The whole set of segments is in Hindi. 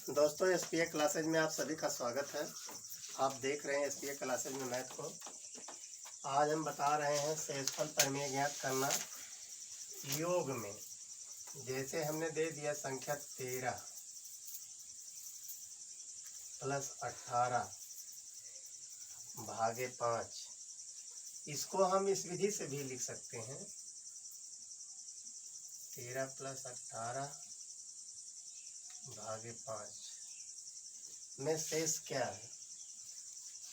दोस्तों एसपीए क्लासेज में आप सभी का स्वागत है। आप देख रहे हैं एसपीए क्लासेज में मैथ को। आज हम बता रहे हैं शेषफल प्रमेय ज्ञात करना योग में। जैसे हमने दे दिया संख्या 13 प्लस 18 भागे 5, इसको हम इस विधि से भी लिख सकते हैं। 13 प्लस 18 भागे 5 में शेष क्या है,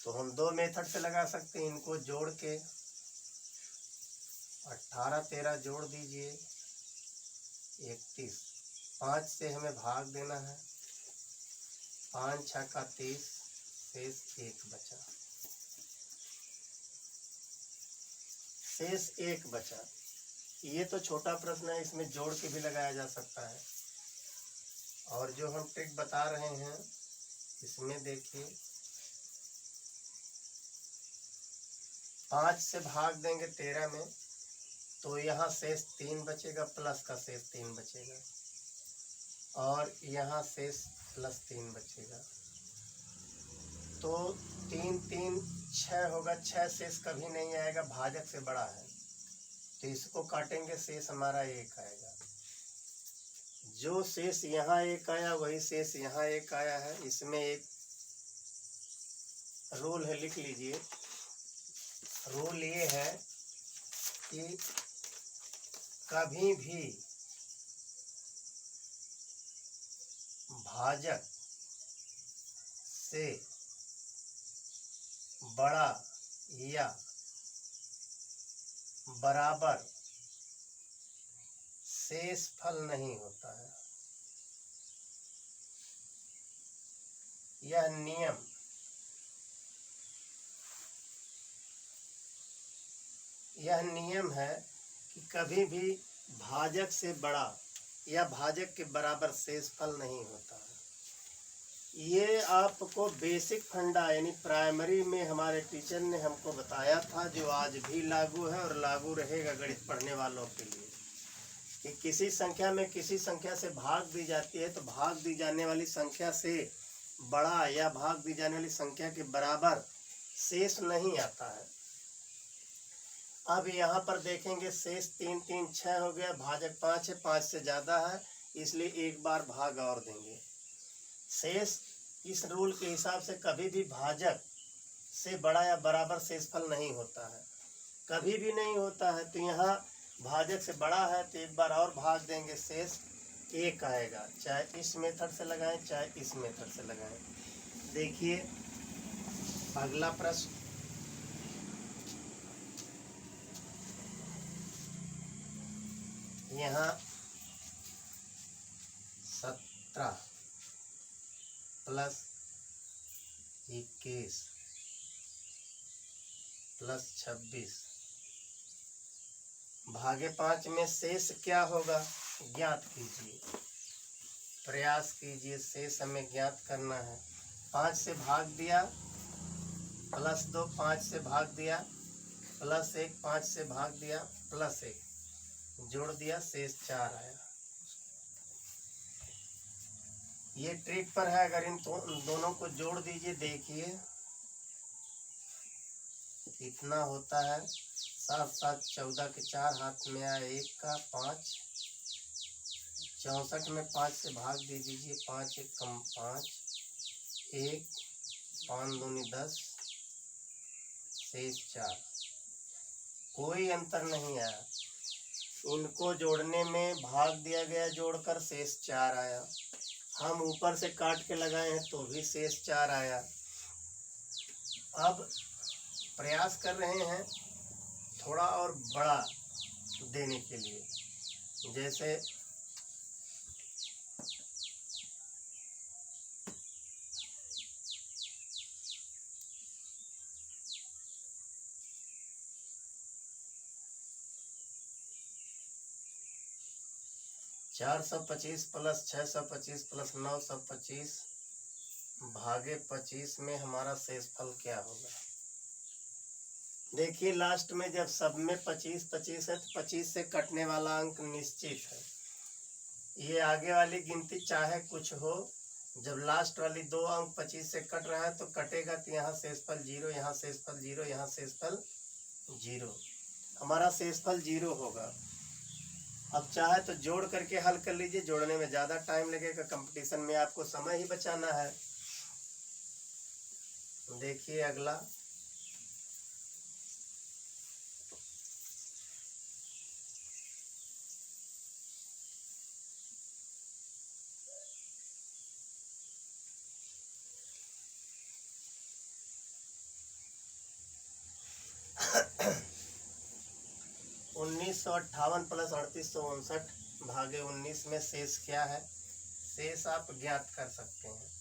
तो हम दो मेथड से लगा सकते हैं। इनको जोड़ के 18 13 जोड़ दीजिए 31, 5 से हमें भाग देना है, 5 6 का 30, शेष 1 बचा। शेष 1 बचा। ये तो छोटा प्रश्न है, इसमें जोड़ के भी लगाया जा सकता है। और जो हम ट्रिक बता रहे हैं इसमें देखिए, 5 से भाग देंगे 13 में तो यहाँ शेष 3 बचेगा, प्लस का शेष 3 बचेगा, और यहाँ शेष प्लस 3 बचेगा। तो 3 3 6 होगा, 6 शेष कभी नहीं आएगा, भाजक से बड़ा है, तो इसको काटेंगे, शेष हमारा 1 आएगा। जो शेष यहाँ 1 आया वही शेष यहाँ 1 आया है। इसमें एक रूल है, लिख लीजिए। रूल ये है कि कभी भी भाजक से बड़ा या बराबर शेषफल नहीं होता है। यह नियम है कि कभी भी भाजक से बड़ा या भाजक के बराबर शेषफल नहीं होता है। ये आपको बेसिक फंडा यानी प्राइमरी में हमारे टीचर ने हमको बताया था, जो आज भी लागू है और लागू रहेगा गणित पढ़ने वालों के लिए, कि किसी संख्या में किसी संख्या से भाग दी जाती है तो भाग दी जाने वाली संख्या से बड़ा या भाग दी जाने वाली संख्या के बराबर शेष नहीं आता है। अब यहाँ पर देखेंगे, शेष 3 3 6 हो गया, भाजक 5 है, 5 से ज़्यादा है, इसलिए एक बार भाग और देंगे। शेष इस रूल के हिसाब से कभी भी भाजक से बड़ा या बराबर शेषफल नहीं होता है, कभी भी नहीं होता है। तो यहाँ भाजक से बड़ा है तो एक बार और भाग देंगे, शेष 1 आएगा। चाहे इस मेथड से लगाएं चाहे इस मेथड से लगाएं। देखिए अगला प्रश्न, यहाँ 17 प्लस 21 प्लस 26 भागे 5 में शेष क्या होगा, ज्ञात कीजिए। प्रयास कीजिए, शेष हमें ज्ञात करना है। 5 से भाग दिया, प्लस 2, 5 से भाग दिया, प्लस 1, 5 से भाग दिया, प्लस 1 जोड़ दिया, शेष 4 आया। ये ट्रिक पर है, अगर इन दोनों को जोड़ दीजिए, देखिए कितना होता है। 7 7 14 के 4 हाथ में आया, 1 का 5, 64 में 5 से भाग दे दीजिए, 5 1 कम 5, 1 5 दूनी 10, शेष 4। कोई अंतर नहीं आया, इनको जोड़ने में भाग दिया गया, जोड़कर शेष 4 आया। हम ऊपर से काट के लगाए हैं तो भी शेष 4 आया। अब प्रयास कर रहे हैं थोड़ा और बड़ा देने के लिए, जैसे चार 425 प्लस 625 प्लस 925 भागे 25 में हमारा शेषफल क्या होगा। देखिए लास्ट में जब सब में 25 25 है तो 25 से कटने वाला अंक निश्चित है। ये आगे वाली गिनती चाहे कुछ हो, जब लास्ट वाली 2 अंक 25 से कट रहा है तो कटेगा तो यहाँ शेषफल 0, यहाँ शेषफल 0, यहाँ शेषफल 0, हमारा शेषफल 0 होगा। अब चाहे तो जोड़ करके हल कर लीजिए, जोड़ने में ज़्यादा टाइम लगेगा, कंपटीशन में आपको समय ही बचाना है। देखिए अगला, $1958 प्लस 3859 भागे 19 में शेष क्या है? शेष आप ज्ञात कर सकते हैं।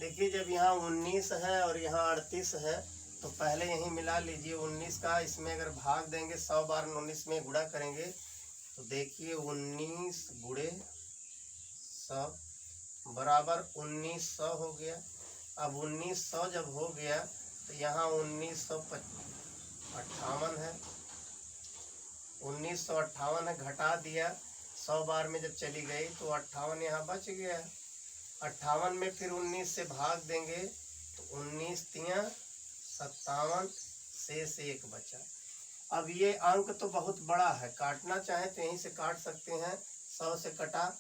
देखिए जब यहाँ 19 है और यहाँ 38 है तो पहले यहीं मिला लीजिए 19 का, इसमें अगर भाग देंगे 100 बार 19 में गुणा करेंगे तो देखिए 19 गुणे 100 बराबर 1900 हो गया। अब 1900 जब हो गया तो यहाँ 1958 है, 1958 है, घटा दिया 100 बार में जब चली गई तो 58 यहाँ बच गया। 58 में फिर 19 से भाग देंगे तो 19 तियां 57, शेष 1 बचा। अब ये अंक तो बहुत बड़ा है, काटना चाहे तो यहीं से काट सकते हैं। 100 से कटा,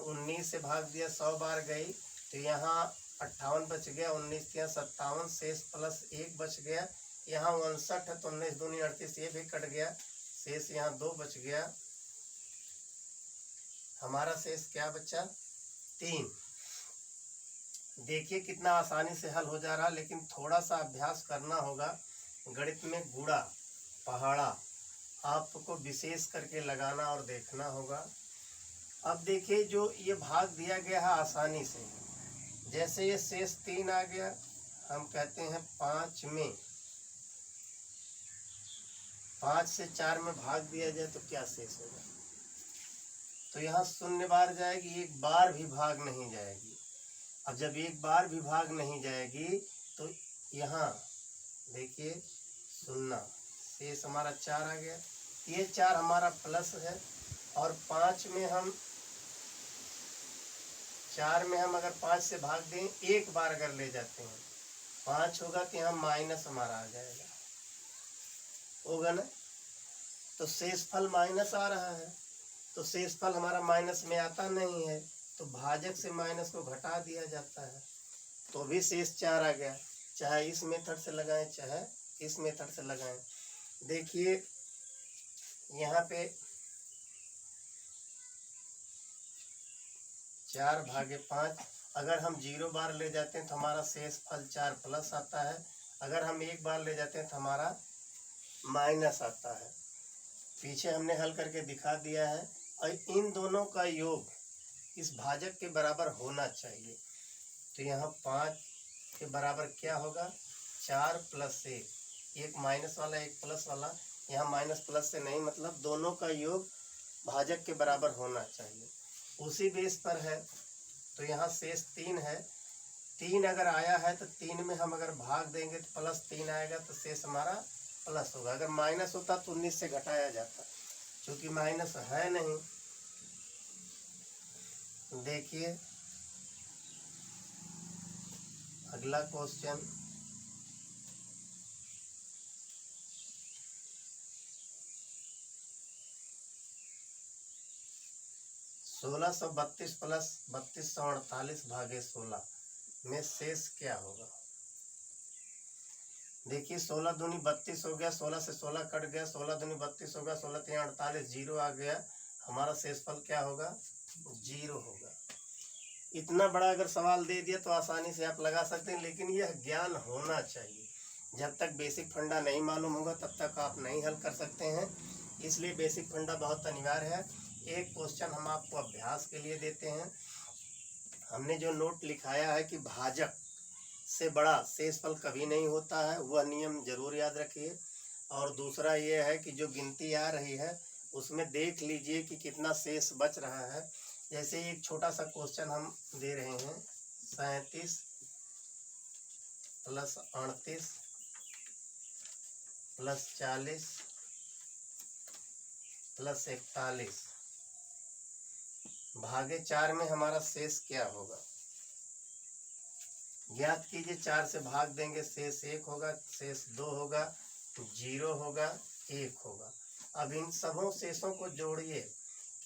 19 से भाग दिया, 100 बार गई तो यहाँ 58 बच गया, 19 तियां 57, शेष प्लस 1 बच गया। यहाँ 59 है तो 19 दूनी 38, ये भी कट गया, शेष यहाँ 2 बच गया। हमारा शेष क्या बचा? 3। देखिए कितना आसानी से हल हो जा रहा, लेकिन थोड़ा सा अभ्यास करना होगा। गणित में गुणा पहाड़ा आपको विशेष करके लगाना और देखना होगा। अब देखिए जो ये भाग दिया गया है आसानी से, जैसे ये शेष 3 आ गया, हम कहते हैं 5 में 5 से 4 में भाग दिया जाए तो क्या शेष होगा? तो यहाँ 0 बार जाएगी, 1 बार भी भाग नहीं जाएगी। अब जब 1 बार भी भाग नहीं जाएगी तो यहाँ देखिए 0, शेष हमारा 4 आ गया। ये 4 हमारा प्लस है और 5 में हम 4 में हम अगर 5 से भाग दें, 1 बार अगर ले जाते हैं 5 होगा तो यहाँ माइनस हमारा आ जाएगा, होगा ना। तो शेषफल माइनस आ रहा है, तो शेषफल हमारा माइनस में आता नहीं है तो भाजक से माइनस को घटा दिया जाता है, तो भी शेष 4 आ गया। चाहे इस मेथड से लगाएं चाहे इस मेथड से लगाएं। देखिए यहाँ पे 4 भागे 5, अगर हम 0 बार ले जाते हैं तो हमारा शेष फल 4 प्लस आता है, अगर हम 1 बार ले जाते हैं तो हमारा माइनस आता है। पीछे हमने हल करके दिखा दिया है। और इन दोनों का योग इस भाजक के बराबर होना चाहिए। तो यहाँ 5 के बराबर क्या होगा? 4 प्लस 1, एक माइनस वाला एक प्लस वाला, यहाँ माइनस प्लस से नहीं, मतलब दोनों का योग भाजक के बराबर होना चाहिए। उसी बेस पर है तो यहाँ शेष 3 है। 3 अगर आया है तो 3 में हम अगर भाग देंगे तो प्लस 3 आएगा, तो शेष हमारा प्लस होगा। अगर माइनस होता तो 19 से घटाया जाता, क्योंकि माइनस है नहीं। देखिए अगला क्वेश्चन, सोलह 1632 प्लस 3248 भागे 16 में शेष क्या होगा? देखिए 16 दूनी 32 हो गया, 16 से 16 कट गया, 16 दूनी 32 हो गया, 16 3 48, 0 आ गया। हमारा शेषफल क्या होगा? 0 होगा। इतना बड़ा अगर सवाल दे दिया तो आसानी से आप लगा सकते हैं, लेकिन यह ज्ञान होना चाहिए। जब तक बेसिक फंडा नहीं मालूम होगा तब तक आप नहीं हल कर सकते हैं, इसलिए बेसिक फंडा बहुत अनिवार्य है। एक क्वेश्चन हम आपको अभ्यास के लिए देते हैं। हमने जो नोट लिखाया है कि भाजक से बड़ा शेषफल कभी नहीं होता है, वह नियम जरूर याद रखिए। और दूसरा ये है कि जो गिनती आ रही है उसमें देख लीजिए कि कितना शेष बच रहा है। जैसे एक छोटा सा क्वेश्चन हम दे रहे हैं, 37 प्लस 38 प्लस 40 प्लस 41 भागे 4 में हमारा शेष क्या होगा? ज्ञात कीजिए, 4 से भाग देंगे, शेष 1 होगा, शेष 2 होगा, 0 होगा, 1 होगा। अब इन सबों शेषों को जोड़िए,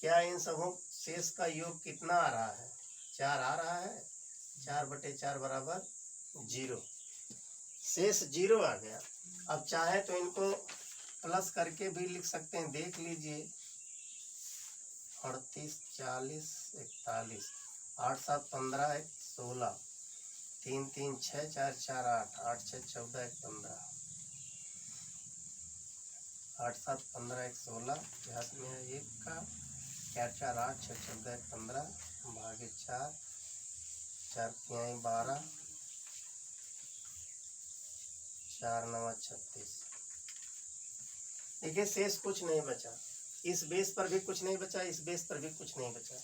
क्या इन सबों शेष का योग कितना आ रहा है? 4 आ रहा है। 4/4 बराबर 0, शेष 0 आ गया। अब चाहे तो इनको प्लस करके भी लिख सकते हैं, देख लीजिए। 38, 40, 41, 8 7 15, 1 16, 3 3 6 4 4 8, 8 6 14, 1 15, 8 7 15, 1 16, अभ्यास में है 1 का, 4 4 8, 6 14, 1 15, भागे 4, 4 3 12, 4 9 36। देखिए शेष कुछ नहीं बचा, इस बेस पर भी कुछ नहीं बचा, इस बेस पर भी कुछ नहीं बचा।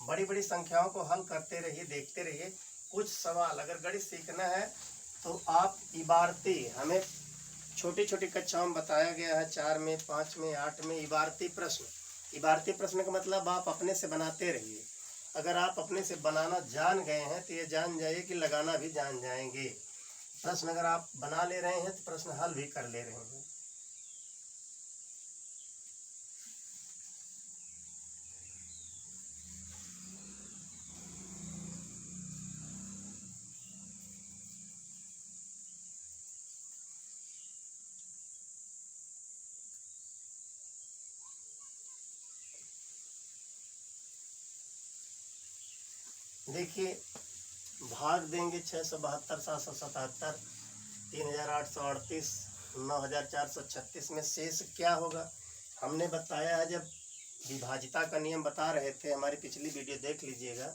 बड़ी बड़ी संख्याओं को हल करते रहिए, देखते रहिए। कुछ सवाल अगर गणित सीखना है तो आप इबारती, हमें छोटी छोटी कक्षाओं में बताया गया है, 4 में, 5 में, 8 में, इबारती प्रश्न। इबारती प्रश्न का मतलब आप अपने से बनाते रहिए। अगर आप अपने से बनाना जान गए हैं तो ये जान जाइए कि लगाना भी जान जाएंगे। प्रश्न अगर आप बना ले रहे हैं तो प्रश्न हल भी कर ले रहे हैं। देखिए, भाग देंगे 672, 777, 3838, 9436 में शेष क्या होगा? हमने बताया है, जब विभाजिता का नियम बता रहे थे, हमारी पिछली वीडियो देख लीजिएगा।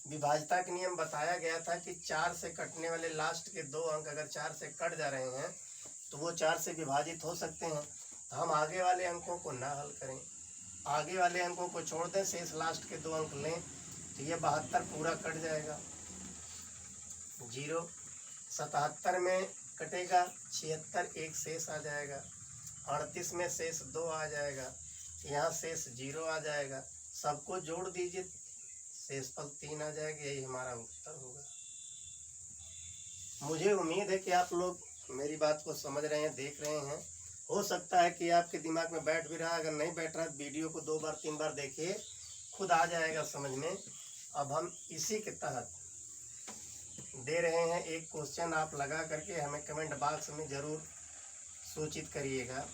विभाजिता का नियम बताया गया था कि 4 से कटने वाले लास्ट के 2 अंक अगर 4 से कट जा रहे हैं तो वो 4 से विभाजित हो सकते हैं। तो हम आगे वाले अंकों को ना हल करें, आगे वाले अंकों को छोड़ दें, शेष लास्ट के 2 अंक लें, तो ये 72 पूरा कट जाएगा। 0 77 में कटेगा, 76 एक शेष आ जाएगा, 38 में शेष 2 आ जाएगा, यहाँ शेष 0 आ जाएगा। सबको जोड़ दीजिए, शेषफल 3 आ जाएगा। यही हमारा उत्तर होगा। मुझे उम्मीद है कि आप लोग मेरी बात को समझ रहे हैं, देख रहे हैं। हो सकता है कि आपके दिमाग में बैठ भी रहा, अगर नहीं बैठ रहा वीडियो को 2 बार 3 बार देखिए, खुद आ जाएगा समझ में। अब हम इसी के तहत दे रहे हैं एक क्वेश्चन, आप लगा करके हमें कमेंट बॉक्स में ज़रूर सूचित करिएगा।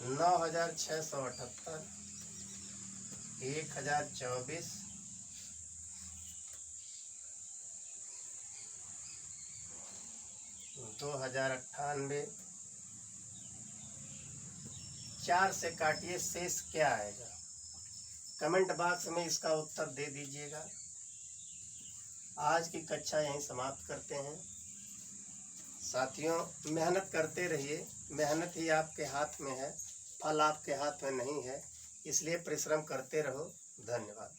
नौ 9678, 1024, 2098, 4 से काटिए, शेष क्या आएगा? कमेंट बॉक्स में इसका उत्तर दे दीजिएगा। आज की कक्षा यहीं समाप्त करते हैं। साथियों, मेहनत करते रहिए, मेहनत ही आपके हाथ में है, फल आपके हाथ में नहीं है, इसलिए परिश्रम करते रहो। धन्यवाद।